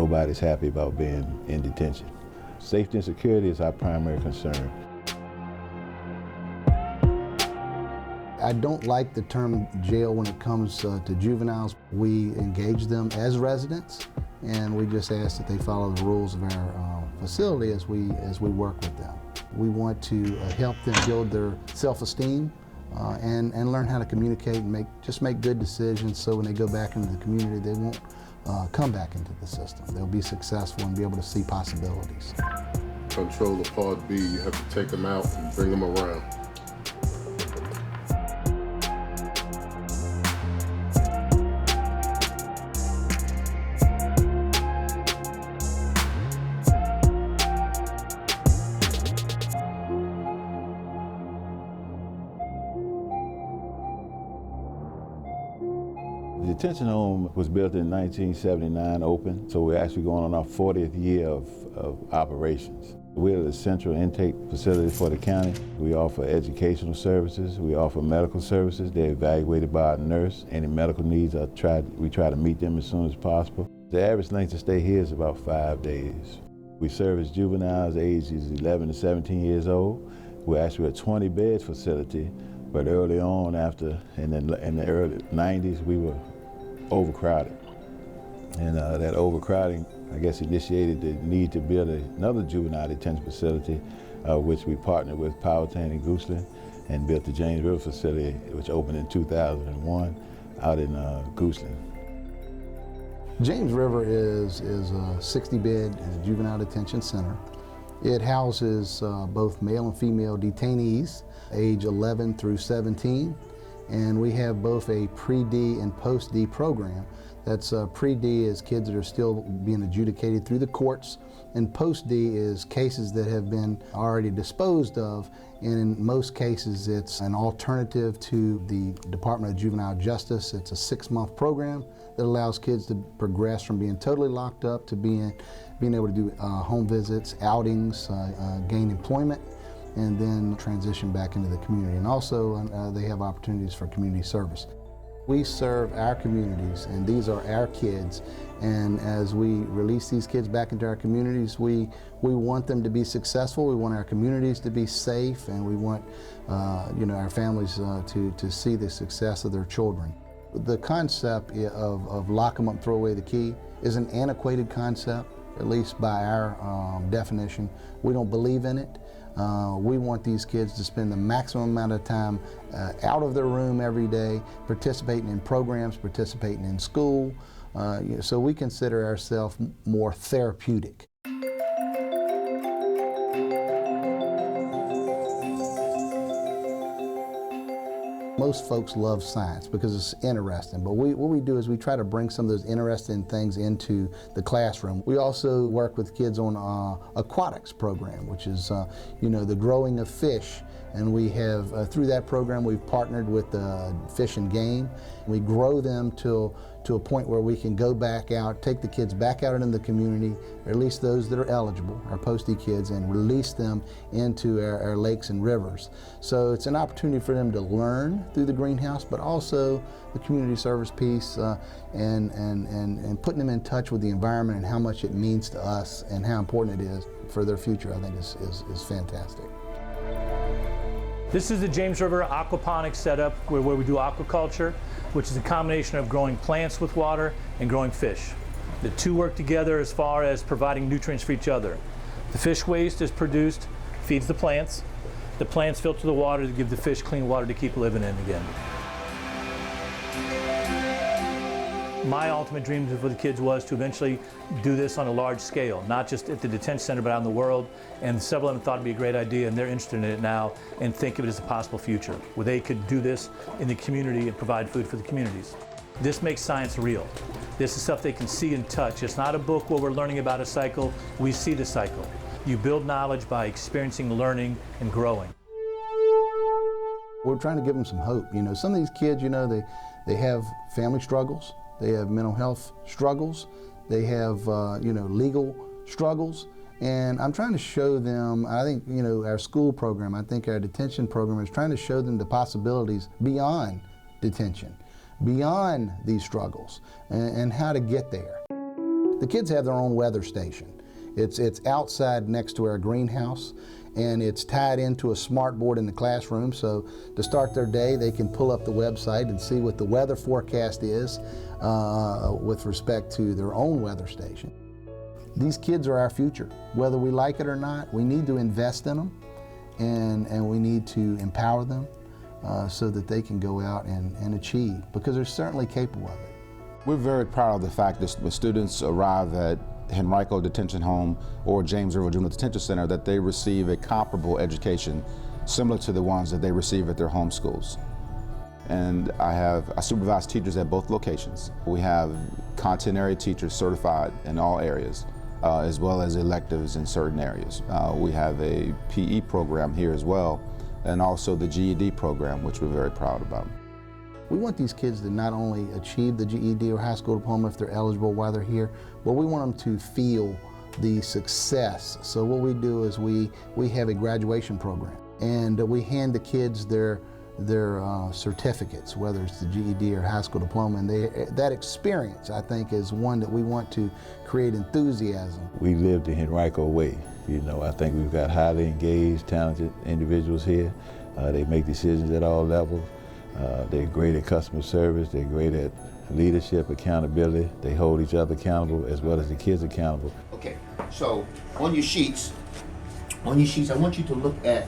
nobody's happy about being in detention. Safety and security is our primary concern. I don't like the term jail when it comes to juveniles. We engage them as residents, and we just ask that they follow the rules of our facility as we work with them. We want to help them build their self-esteem and learn how to communicate and make good decisions, so when they go back into the community, they won't come back into the system. They'll be successful and be able to see possibilities. Control of Part B, you have to take them out and bring them around. The detention home was built in 1979, open, so we're actually going on our 40th year of operations. We're the central intake facility for the county. We offer educational services, we offer medical services. They're evaluated by a nurse. Any medical needs, we try to meet them as soon as possible. The average length of stay here is about 5 days. We service juveniles ages 11 to 17 years old. We're actually a 20-bed facility, but early on, in the early 90s, we were overcrowded. And that overcrowding, I guess, initiated the need to build another juvenile detention facility, which we partnered with Powhatan and Gooseland, and built the James River facility, which opened in 2001 out in Gooseland. James River is a 60-bed juvenile detention center. It houses both male and female detainees, age 11 through 17, and we have both a pre-D and post-D program. That's pre-D is kids that are still being adjudicated through the courts, and post-D is cases that have been already disposed of, and in most cases it's an alternative to the Department of Juvenile Justice. It's a 6-month program that allows kids to progress from being totally locked up to being able to do home visits, outings, gain employment, and then transition back into the community. And also they have opportunities for community service. We serve our communities, and these are our kids, and as we release these kids back into our communities, we want them to be successful, we want our communities to be safe, and we want our families to see the success of their children. The concept of lock them up, throw away the key is an antiquated concept, at least by our definition. We don't believe in it. We want these kids to spend the maximum amount of time out of their room every day, participating in programs, participating in school. So we consider ourselves more therapeutic. Most folks love science because it's interesting, but what we do is we try to bring some of those interesting things into the classroom. We also work with kids on aquatics program, which is the growing of fish, and we have through that program we've partnered with Fish and Game. We grow them to a point where we can go back out, take the kids back out into the community, or at least those that are eligible, our post-D kids, and release them into our lakes and rivers. So it's an opportunity for them to learn through the greenhouse, but also the community service piece and putting them in touch with the environment and how much it means to us and how important it is for their future, I think is fantastic. This is the James River aquaponics setup where we do aquaculture, which is a combination of growing plants with water and growing fish. The two work together as far as providing nutrients for each other. The fish waste is produced, feeds the plants filter the water to give the fish clean water to keep living in again. My ultimate dream for the kids was to eventually do this on a large scale, not just at the detention center, but out in the world. And several of them thought it'd be a great idea, and they're interested in it now and think of it as a possible future, where they could do this in the community and provide food for the communities. This makes science real. This is stuff they can see and touch. It's not a book where we're learning about a cycle. We see the cycle. You build knowledge by experiencing, learning, and growing. We're trying to give them some hope. Some of these kids, they have family struggles. They have mental health struggles. They have, legal struggles. And I'm trying to show them, I think, our school program, I think our detention program is trying to show them the possibilities beyond detention, beyond these struggles, and how to get there. The kids have their own weather station. It's outside next to our greenhouse, and it's tied into a smart board in the classroom, so to start their day they can pull up the website and see what the weather forecast is with respect to their own weather station. These kids are our future. Whether we like it or not, we need to invest in them, and we need to empower them so that they can go out and achieve, because they're certainly capable of it. We're very proud of the fact that when students arrive at Henrico Detention Home or James River Juvenile Detention Center, that they receive a comparable education similar to the ones that they receive at their home schools. And I supervise teachers at both locations. We have content area teachers certified in all areas, as well as electives in certain areas. We have a PE program here as well, and also the GED program, which we're very proud about. We want these kids to not only achieve the GED or high school diploma if they're eligible while they're here, but we want them to feel the success. So what we do is we have a graduation program, and we hand the kids their certificates, whether it's the GED or high school diploma, and that experience, I think, is one that we want to create enthusiasm. We live the Henrico way. You know, I think we've got highly engaged, talented individuals here. They make decisions at all levels. They're great at customer service, they're great at leadership, accountability. They hold each other accountable as well as the kids accountable. Okay, so on your sheets, I want you to look at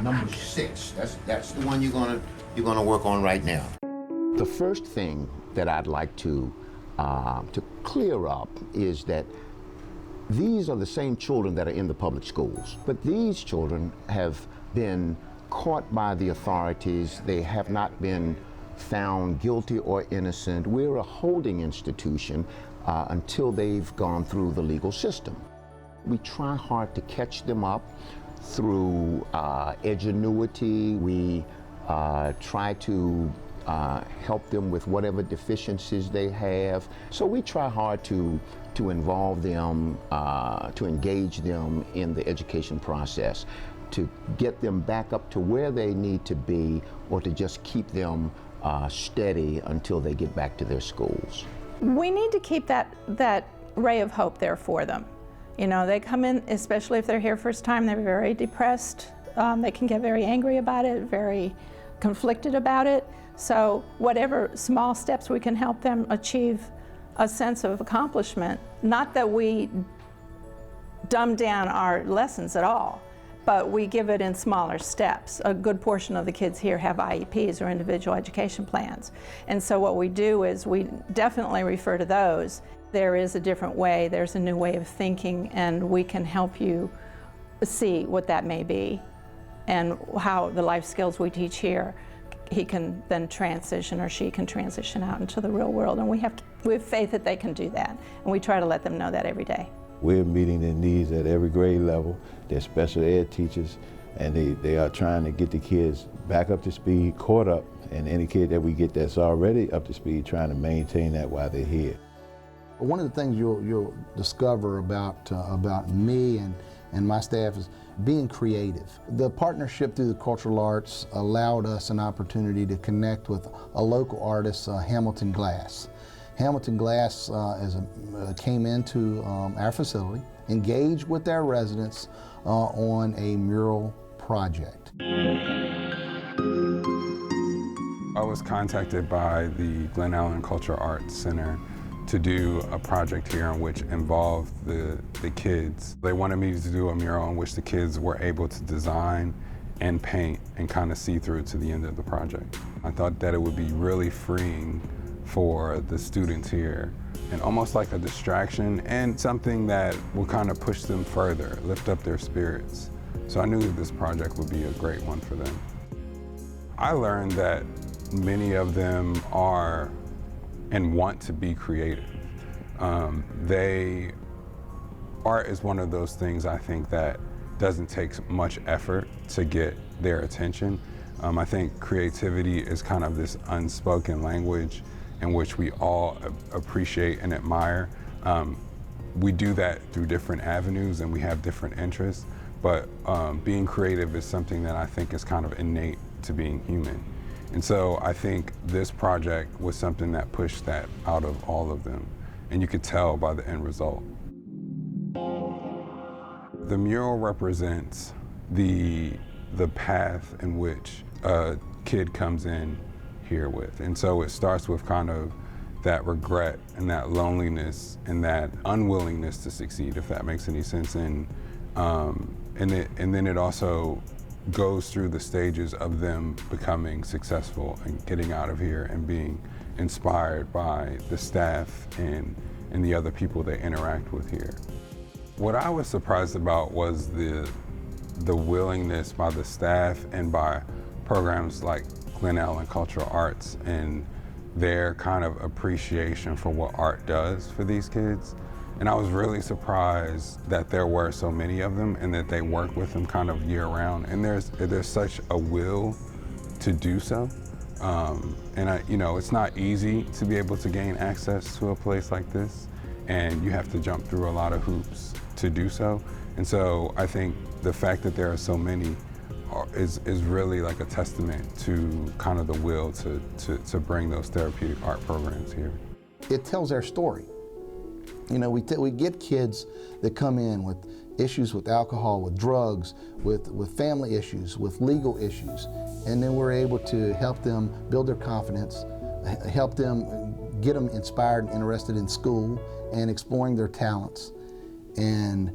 number 6. That's the one you're gonna work on right now. The first thing that I'd like to clear up is that these are the same children that are in the public schools, but these children have been caught by the authorities. They have not been found guilty or innocent. We're a holding institution until they've gone through the legal system. We try hard to catch them up through edgenuity. We try to help them with whatever deficiencies they have. So we try hard to involve them, to engage them in the education process, to get them back up to where they need to be, or to just keep them steady until they get back to their schools. We need to keep that ray of hope there for them. You know, they come in, especially if they're here first time, they're very depressed. They can get very angry about it, very conflicted about it. So whatever small steps we can help them achieve a sense of accomplishment, not that we dumb down our lessons at all, but we give it in smaller steps. A good portion of the kids here have IEPs, or individual education plans. And so what we do is we definitely refer to those. There is a different way, there's a new way of thinking, and we can help you see what that may be and how the life skills we teach here, he can then transition, or she can transition out into the real world. And we have faith that they can do that, and we try to let them know that every day. We're meeting their needs at every grade level. They're special ed teachers, and they are trying to get the kids back up to speed, caught up, and any kid that we get that's already up to speed, trying to maintain that while they're here. One of the things you'll discover about me and my staff is being creative. The partnership through the cultural arts allowed us an opportunity to connect with a local artist, Hamilton Glass. Hamilton Glass came into our facility, engaged with our residents on a mural project. I was contacted by the Glen Allen Cultural Arts Center to do a project here in which involved the kids. They wanted me to do a mural in which the kids were able to design and paint and kind of see through to the end of the project. I thought that it would be really freeing for the students here, and almost like a distraction and something that will kind of push them further, lift up their spirits. So I knew that this project would be a great one for them. I learned that many of them are and want to be creative. Art is one of those things, I think, that doesn't take much effort to get their attention. I think creativity is kind of this unspoken language in which we all appreciate and admire. We do that through different avenues, and we have different interests, but being creative is something that I think is kind of innate to being human. And so I think this project was something that pushed that out of all of them. and you could tell by the end result. The mural represents the path in which a kid comes in here with. And so it starts with kind of that regret and that loneliness and that unwillingness to succeed, if that makes any sense. And then it also goes through the stages of them becoming successful and getting out of here and being inspired by the staff and the other people they interact with here. What I was surprised about was the willingness by the staff and by programs like Juvenile and Cultural Arts and their kind of appreciation for what art does for these kids. And I was really surprised that there were so many of them and that they work with them kind of year round. And there's such a will to do so. It's not easy to be able to gain access to a place like this, and you have to jump through a lot of hoops to do so. And so I think the fact that there are so many is really like a testament to kind of the will to bring those therapeutic art programs here. It tells our story. You know, we get kids that come in with issues with alcohol, with drugs, with family issues, with legal issues, and then we're able to help them build their confidence, help them get them inspired and interested in school and exploring their talents, and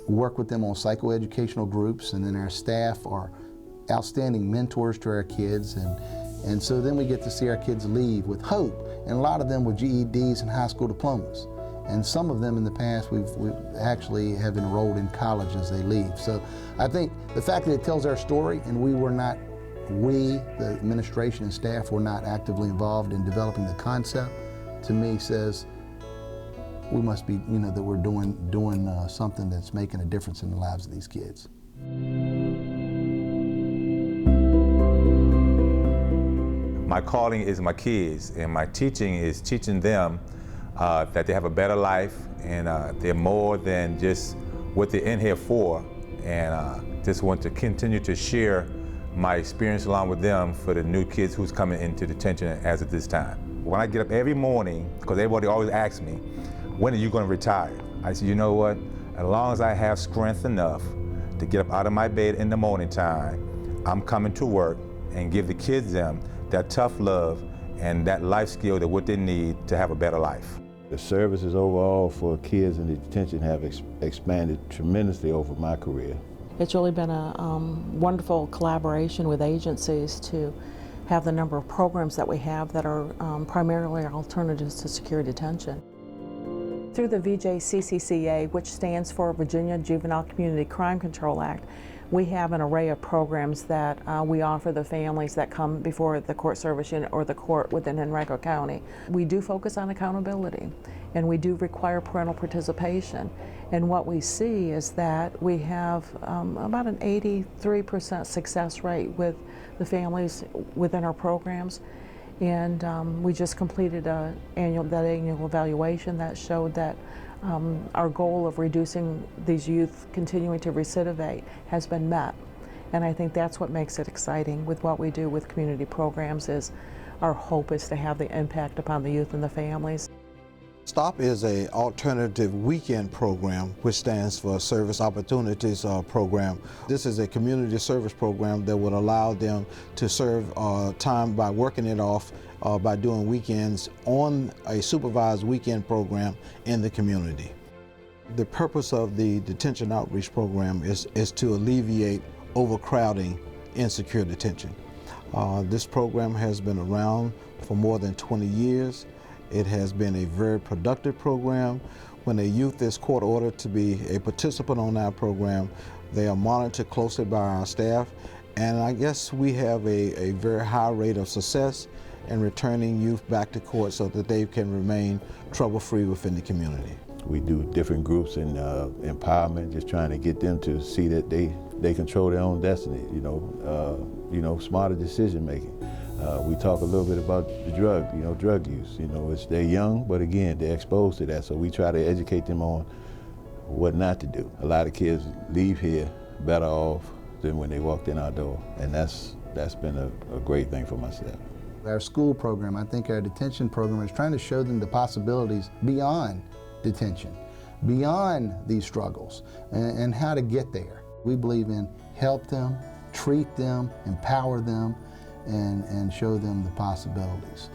work with them on psychoeducational groups. And then our staff are outstanding mentors to our kids, and so then we get to see our kids leave with hope, and a lot of them with GEDs and high school diplomas. And some of them in the past we've actually have enrolled in college as they leave. So I think the fact that it tells our story, and the administration and staff were not actively involved in developing the concept, to me says we must be, that we're doing something that's making a difference in the lives of these kids. My calling is my kids, and my teaching is teaching them that they have a better life, and they're more than just what they're in here for, and just want to continue to share my experience along with them for the new kids who's coming into detention as of this time. When I get up every morning, because everybody always asks me, when are you going to retire? I said, you know what, as long as I have strength enough to get up out of my bed in the morning time, I'm coming to work and give the kids them that tough love and that life skill that what they need to have a better life. The services overall for kids in detention have expanded tremendously over my career. It's really been a wonderful collaboration with agencies to have the number of programs that we have that are primarily alternatives to secure detention. Through the VJCCCA, which stands for Virginia Juvenile Community Crime Control Act, we have an array of programs that we offer the families that come before the court service unit or the court within Henrico County. We do focus on accountability, and we do require parental participation. And what we see is that we have about an 83% success rate with the families within our programs. And we just completed that annual evaluation that showed that our goal of reducing these youth continuing to recidivate has been met. And I think that's what makes it exciting with what we do with community programs, is our hope is to have the impact upon the youth and the families. STOP is an alternative weekend program, which stands for Service Opportunities Program. This is a community service program that would allow them to serve time by working it off by doing weekends on a supervised weekend program in the community. The purpose of the detention outreach program is to alleviate overcrowding in secure detention. This program has been around for more than 20 years. It has been a very productive program. When a youth is court ordered to be a participant on our program, they are monitored closely by our staff, and I guess we have a very high rate of success in returning youth back to court so that they can remain trouble-free within the community. We do different groups in empowerment, just trying to get them to see that they control their own destiny, smarter decision making. We talk a little bit about the drug use. They're young, but again, they're exposed to that, so we try to educate them on what not to do. A lot of kids leave here better off than when they walked in our door, and that's been a great thing for myself. Our school program, I think our detention program is trying to show them the possibilities beyond detention, beyond these struggles, and how to get there. We believe in help them, treat them, empower them, and show them the possibilities.